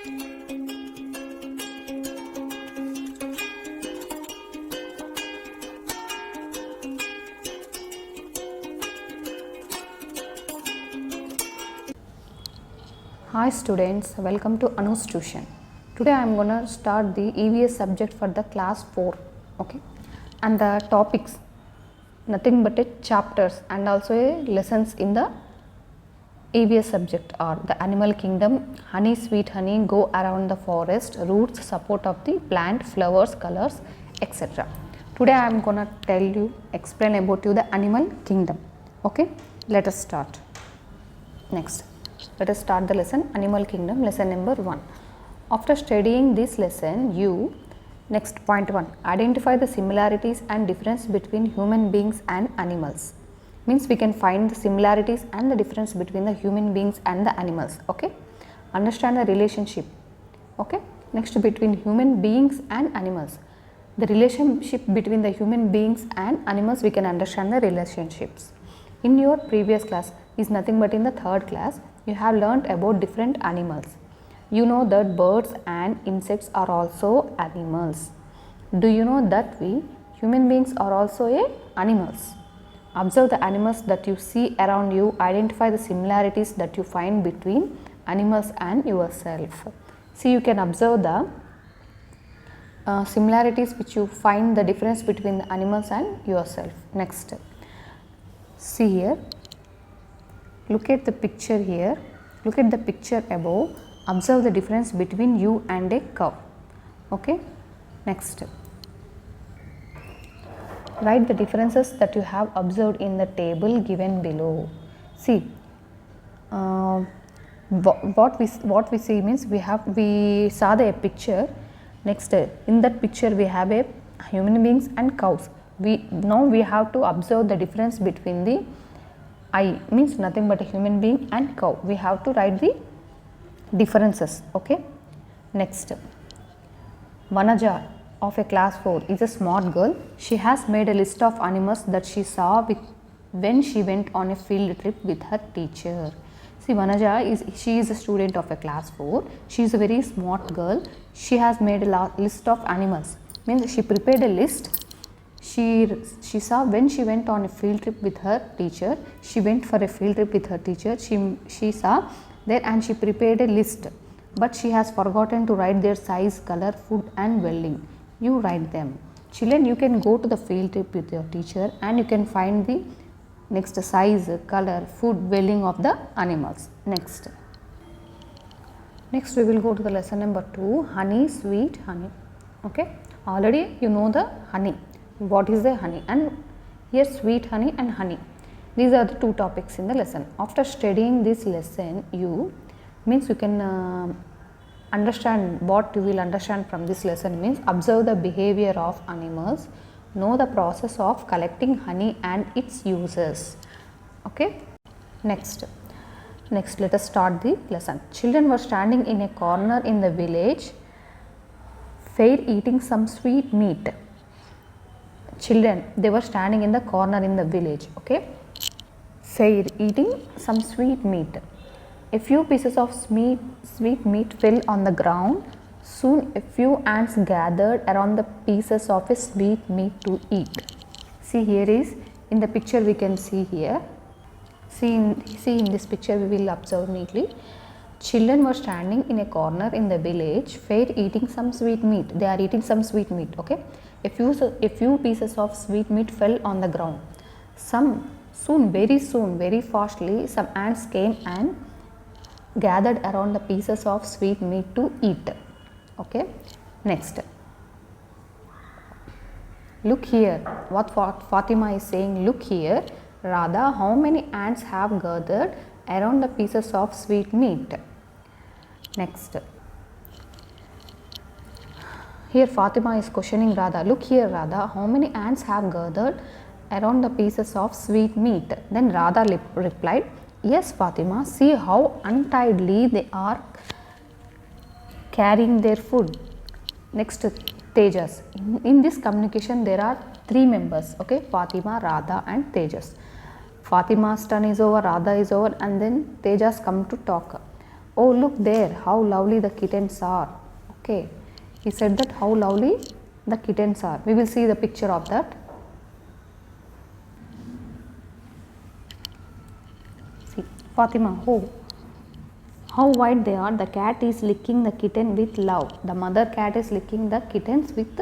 Hi students, welcome to Anu's Tution. Today I am going to start the EVS subject for the class 4. Okay, and the topics nothing but a chapters and also a lessons in the EVS subject are the animal kingdom, honey, sweet honey, go around the forest, roots, support of the plant, flowers, colors, etc. Today I am going to explain about you the animal kingdom. Okay, let us start. Next, let us start the lesson Animal Kingdom, lesson number 1. After studying this lesson, you, next point 1, identify the similarities and difference between human beings and animals. Means we can find the similarities and the difference between the human beings and the animals. Okay, understand the relationship. Okay, next, between human beings and animals. The relationship between the human beings and animals, we can understand the relationships. In your previous class is nothing but in the 3rd class, you have learnt about different animals. You know that birds and insects are also animals. Do you know that we human beings are also animals? Observe the animals that you see around you. Identify the similarities that you find between animals and yourself. See, you can observe the similarities which you find the difference between the animals and yourself. Next, see here. Look at the picture here, look at the picture above, observe the difference between you and a cow. Okay, next, write the differences that you have observed in the table given below. See, what we see means we saw the picture. Next, in that picture we have a human beings and cows. Now we have to observe the difference between the I means nothing but a human being and cow. We have to write the differences. Okay, next, Vanaja of a class 4 is a smart girl. She has made a list of animals that she saw when she went on a field trip with her teacher. See, Vanaja is a student of a class 4. She is a very smart girl. She has made a list of animals. Means she prepared a list. She saw when she went on a field trip with her teacher. She went for a field trip with her teacher. She saw there and she prepared a list, but she has forgotten to write their size, color, food and dwelling. You write them. Children, you can go to the field trip with your teacher and you can find the next size, color, food, dwelling of the animals. Next we will go to the lesson number 2, honey, sweet honey. Okay, already you know the honey. What is the honey? And here sweet honey and honey. These are the 2 topics in the lesson. After studying this lesson, you can understand what you will understand from this lesson means observe the behavior of animals, know the process of collecting honey and its uses. Okay, next let us start the lesson. Children were standing in a corner in the village fair eating some sweet meat. Children, they were standing in the corner in the village. Okay, fair eating some sweet meat. A few pieces of sweet meat fell on the ground. Soon a few ants gathered around the pieces of a sweet meat to eat. See, here is in the picture we can see here. See in this picture we will observe neatly. Children were standing in a corner in the village fair eating some sweet meat. They are eating some sweet meat. Okay, a few pieces of sweet meat fell on the ground. Very soon, very fastly, some ants came and gathered around the pieces of sweet meat to eat. Okay, next, look here. What Fatima is saying, look here, Radha, how many ants have gathered around the pieces of sweet meat? Next, here Fatima is questioning Radha, look here Radha, how many ants have gathered around the pieces of sweet meat? Then Radha replied, yes Fatima, see how untidily they are carrying their food. Next, Tejas. In this communication there are 3 members. Okay, Fatima, Radha and Tejas. Fatima's turn is over, Radha is over, and then Tejas come to talk. oh look there, how lovely the kittens are. Okay, he said that how lovely the kittens are. We will see the picture of that. See, Fatima, oh, how white they are. The cat is licking the kitten with love. The mother cat is licking the kittens with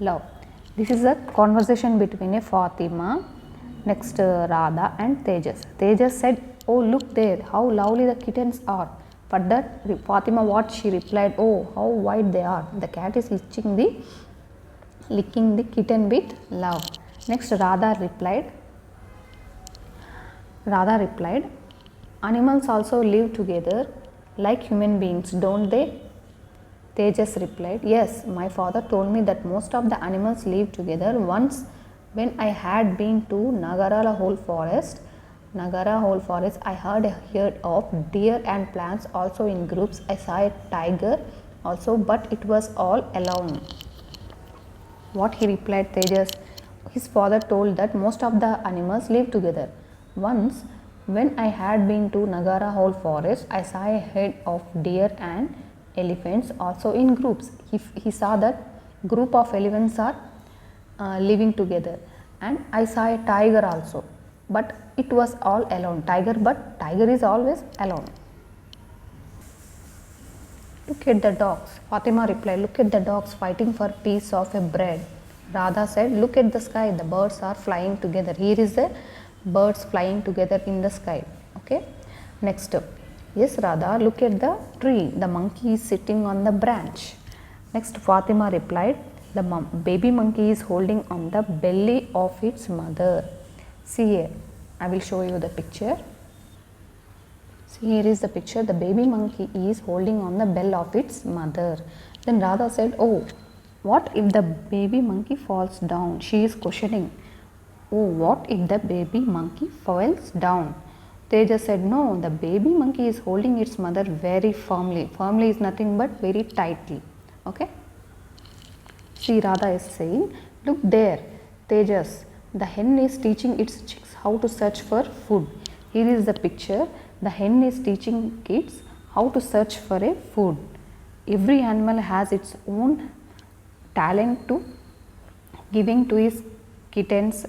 love. This is a conversation between a Fatima, next Radha and Tejas. Tejas said, oh look there, how lovely the kittens are. For that Fatima, what she replied, oh how white they are. The cat is licking the kitten with love. Next Radha replied, animals also live together like human beings, don't they? Tejas replied, yes, my father told me that most of the animals live together. Once when I had been to Nagara Whole Forest, I heard a herd of deer and plants also in groups. I saw a tiger also, but it was all alone. What he replied, Tejas, his father told that most of the animals live together. Once when I had been to Nagara Whole Forest, I saw a herd of deer and elephants also in groups. He saw that group of elephants are living together, and I saw a tiger also, but it was all alone. Tiger is always alone. Look at the dogs. Fatima replied, look at the dogs fighting for a piece of a bread. Radha said, look at the sky, the birds are flying together. Here is the birds flying together in the sky. Okay, next. Yes, Radha, look at the tree. The monkey is sitting on the branch. Next, Fatima replied, the baby monkey is holding on the belly of its mother. See here, I will show you the picture. See, here is the picture. The baby monkey is holding on the belly of its mother. Then Radha said, oh, what if the baby monkey falls down? She is questioning. Oh, what if the baby monkey falls down? Tejas said, no, the baby monkey is holding its mother very firmly. Firmly is nothing but very tightly. Okay. See, Radha is saying, look there, Tejas, the hen is teaching its chicks how to search for food. Here is the picture. The hen is teaching kids how to search for a food. Every animal has its own talent to giving to its kittens,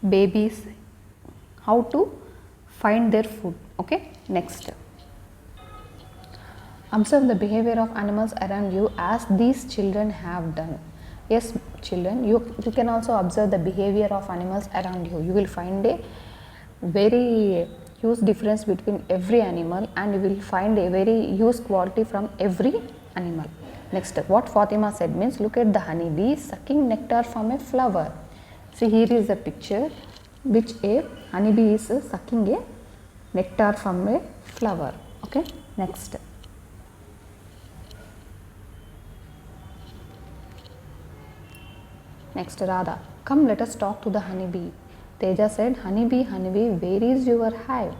babies, how to find their food. Okay, next. Observe the behavior of animals around you as these children have done. Yes, children, you can also observe the behavior of animals around you. You will find a very huge difference between every animal, and you will find a very huge quality from every animal. Next, what Fatima said means, look at the honeybee sucking nectar from a flower. See, here is the picture which a honeybee is sucking a nectar from a flower. Okay, next. Next, Radha, come let us talk to the honeybee. Teja said, honeybee, honeybee, where is your hive?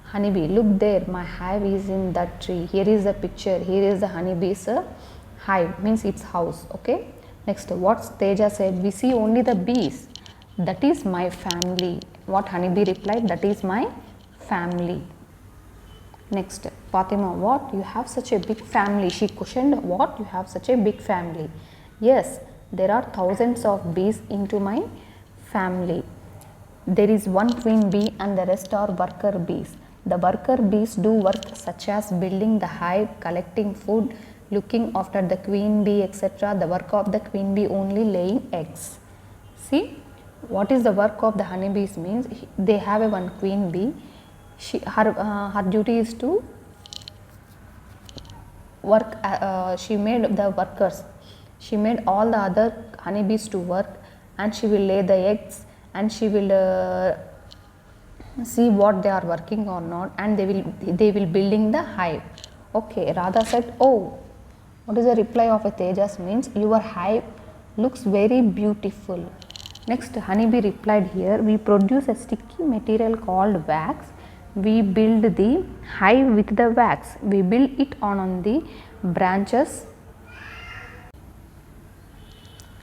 Honeybee, look there, my hive is in that tree. Here is the picture. Here is the honeybee's hive, means its house. Okay. Next, what Teja said, we see only the bees. That is my family. What honeybee replied, that is my family. Next, Fatima, what? You have such a big family. She questioned, what? You have such a big family. Yes, there are thousands of bees into my family. There is one queen bee and the rest are worker bees. The worker bees do work such as building the hive, collecting food, looking after the queen bee, etc. The work of the queen bee only laying eggs. See, what is the work of the honeybees means, they have a one queen bee. Her duty is to work. She made the workers. She made all the other honeybees to work, and she will lay the eggs, and she will see what they are working or not, and they will building the hive. Okay, Radha said, oh, what is the reply of a Tejas means, your hive looks very beautiful. Next, honeybee replied, here we produce a sticky material called wax. We build the hive with the wax. We build it on the branches.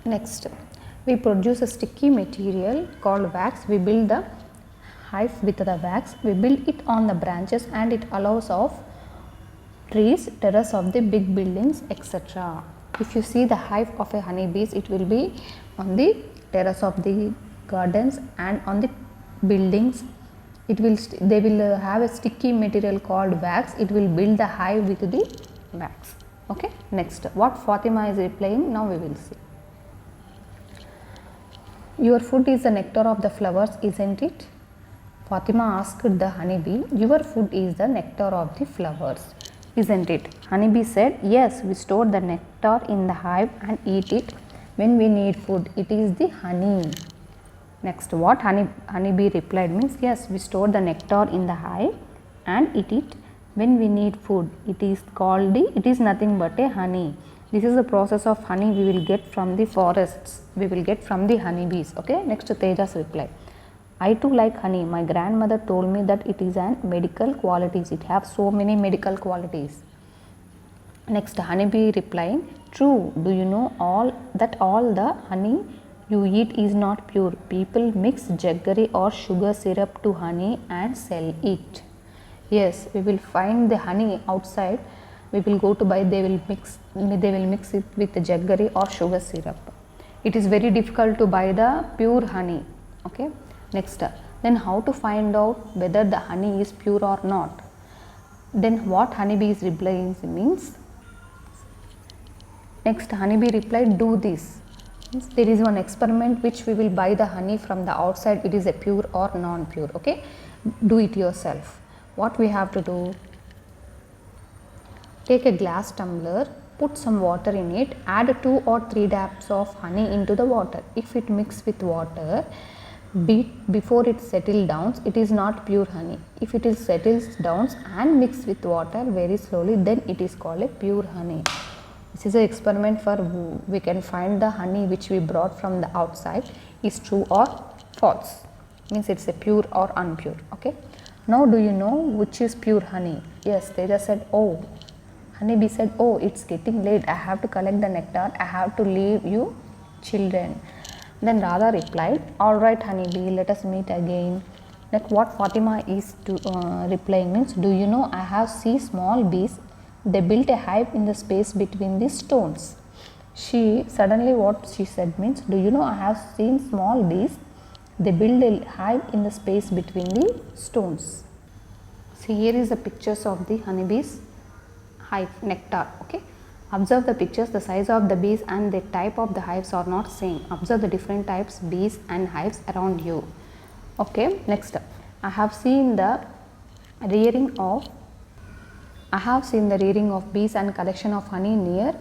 Next, we produce a sticky material called wax. We build the hive with the wax. We build it on the branches, and it allows of trees, terrace of the big buildings, etc. If you see the hive of a honeybees, it will be on the terrace of the gardens and on the buildings. They will have a sticky material called wax. It will build the hive with the wax. Okay, next, what Fatima is replying, now we will see. Your food is the nectar of the flowers, isn't it? Fatima asked the honeybee. Your food is the nectar of the flowers, isn't it? Honeybee said, yes, we store the nectar in the hive and eat it when we need food. It is the honey. Next, what honeybee replied means, yes, we store the nectar in the hive and eat it when we need food. It is nothing but a honey. This is the process of honey we will get from the forests. We will get from the honeybees. Okay. Next, Tejas replied, I too like honey. My grandmother told me that it is an medical qualities. It has so many medical qualities. Next, honeybee replying, true. Do you know all the honey you eat is not pure. People mix jaggery or sugar syrup to honey and sell it. Yes, we will find the honey outside. We will go to buy. They will mix it with the jaggery or sugar syrup. It is very difficult to buy the pure honey. Okay. Next, then how to find out whether the honey is pure or not? Then what honeybee is replying means. Next, honeybee replied, do this. There is one experiment which we will buy the honey from the outside. It is a pure or non-pure. Okay, do it yourself. What we have to do? Take a glass tumbler, put some water in it, add 2 or 3 dabs of honey into the water. If it mixes with water, before it settles down, it is not pure honey. If it is settles down and mixed with water very slowly, then it is called a pure honey. This is an experiment for we can find the honey which we brought from the outside is true or false. Means it's a pure or unpure. Okay. Now do you know which is pure honey? Yes, they just said, oh. Honeybee said, oh, it's getting late. I have to collect the nectar. I have to leave you children. Then Radha replied, all right honeybee, let us meet again. Like what Fatima is replying means, do you know I have seen small bees. They built a hive in the space between the stones. What she said means, do you know I have seen small bees. They build a hive in the space between the stones. See, here is the pictures of the honeybees hive nectar. Okay. Observe the pictures. The size of the bees and the type of the hives are not same. Observe the different types bees and hives around you. Okay. Next, I have seen the rearing of bees and collection of honey near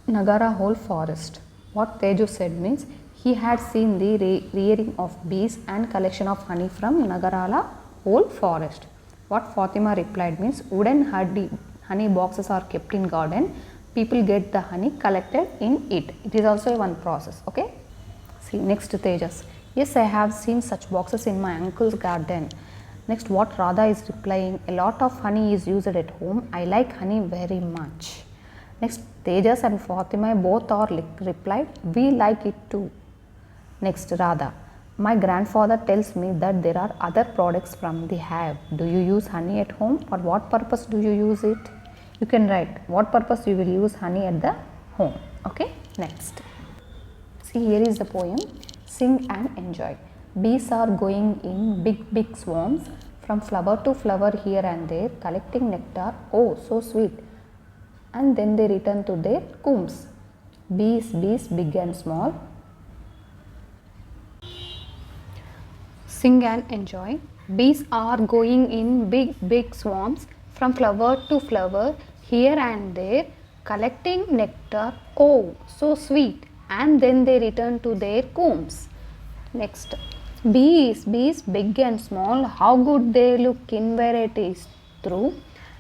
Nagara whole forest. What Teju said means, he had seen the rearing of bees and collection of honey from Nagarala whole forest. What Fatima replied means, wooden honey boxes are kept in garden. People get the honey collected in it. It is also one process. Okay. See, next Tejas. Yes, I have seen such boxes in my uncle's garden. Next, what Radha is replying, a lot of honey is used at home. I like honey very much. Next, Tejas and Fatima both are replied, we like it too. Next, Radha, my grandfather tells me that there are other products from the hive. Do you use honey at home? For what purpose do you use it? You can write what purpose you will use honey at the home. Okay, next. See, here is the poem, sing and enjoy. Bees are going in big swarms from flower to flower here and there, collecting nectar, oh so sweet, and then they return to their combs. Bees, big and small. Sing and enjoy. Bees are going in big swarms from flower to flower here and there, collecting nectar, oh so sweet, and then they return to their combs. Next, bees, big and small, how good they look in varieties through,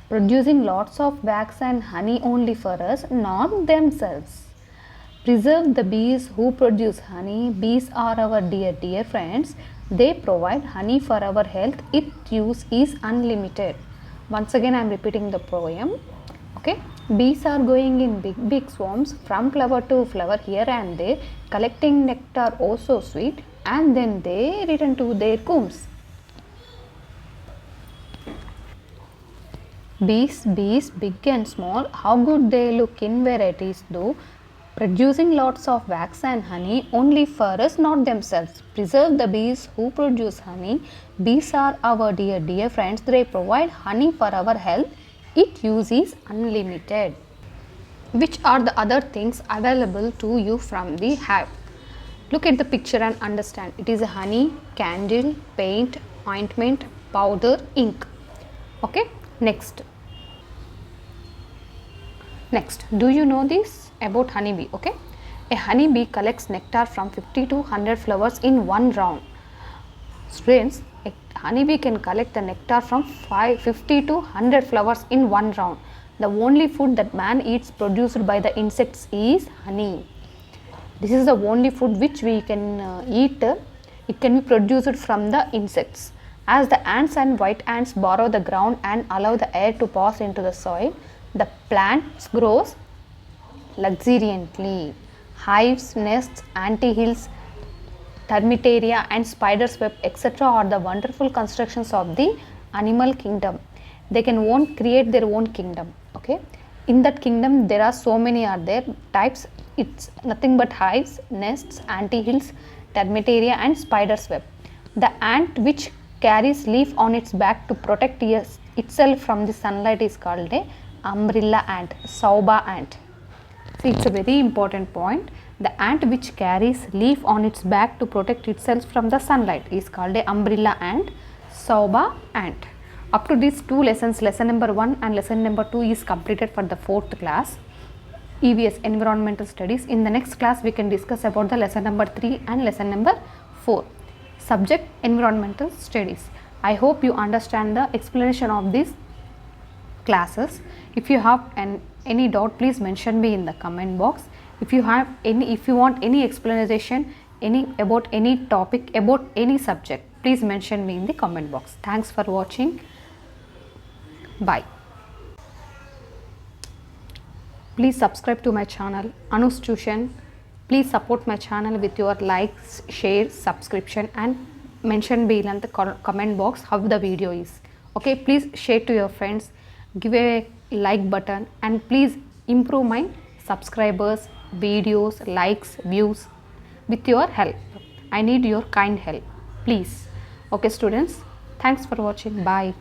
producing lots of wax and honey only for us, not themselves. Preserve the bees who produce honey. Bees are our dear friends. They provide honey for our health. Its use is unlimited. Once again I am repeating the poem. Okay. Bees are going in big swarms from flower to flower here and there, collecting nectar oh so sweet, and then they return to their combs. Bees big and small, how good they look in varieties though, producing lots of wax and honey only for us, not themselves. Preserve the bees who produce honey. Bees are our dear friends. They provide honey for our health. Its use is unlimited. Which are the other things available to you from the hive? Look at the picture and understand. It is a honey, candle, paint, ointment, powder, ink. Okay, next, do you know this about honeybee? Okay, a honeybee collects nectar from 50 to 100 flowers in one round. Students, a honeybee can collect the nectar from 50 to 100 flowers in one round. The only food that man eats produced by the insects is honey. This is the only food which we can eat. It can be produced from the insects. As the ants and white ants borrow the ground and allow the air to pass into the soil, the plants grows luxuriantly. Hives, nests, ant-hills, termitaria and spiders web etc. are the wonderful constructions of the animal kingdom. They can create their own kingdom. Okay, in that kingdom there are so many types. It's nothing but hives, nests, ant-hills, termitaria and spiders web. The ant which carries leaf on its back to protect itself from the sunlight is called a umbrella ant, sauba ant. See, it's a very important point. The ant which carries leaf on its back to protect itself from the sunlight is called a umbrella ant, sauba ant. Up to these two lessons, lesson number 1 and lesson number 2 is completed for the 4th class, EVS Environmental Studies. In the next class, we can discuss about the lesson number 3 and lesson number 4, subject Environmental Studies. I hope you understand the explanation of these classes. If you have any doubt, please mention me in the comment box. If you want any explanation about any topic, about any subject, please mention me in the comment box. Thanks for watching. Bye. Please subscribe to my channel Anu's Tution. Please support my channel with your likes, shares, subscription and mention me in the comment box how the video is. Okay, please share to your friends, give a like button and please improve my subscribers, videos, likes, views with your help. I need your kind help, please. Okay students, thanks for watching. Bye.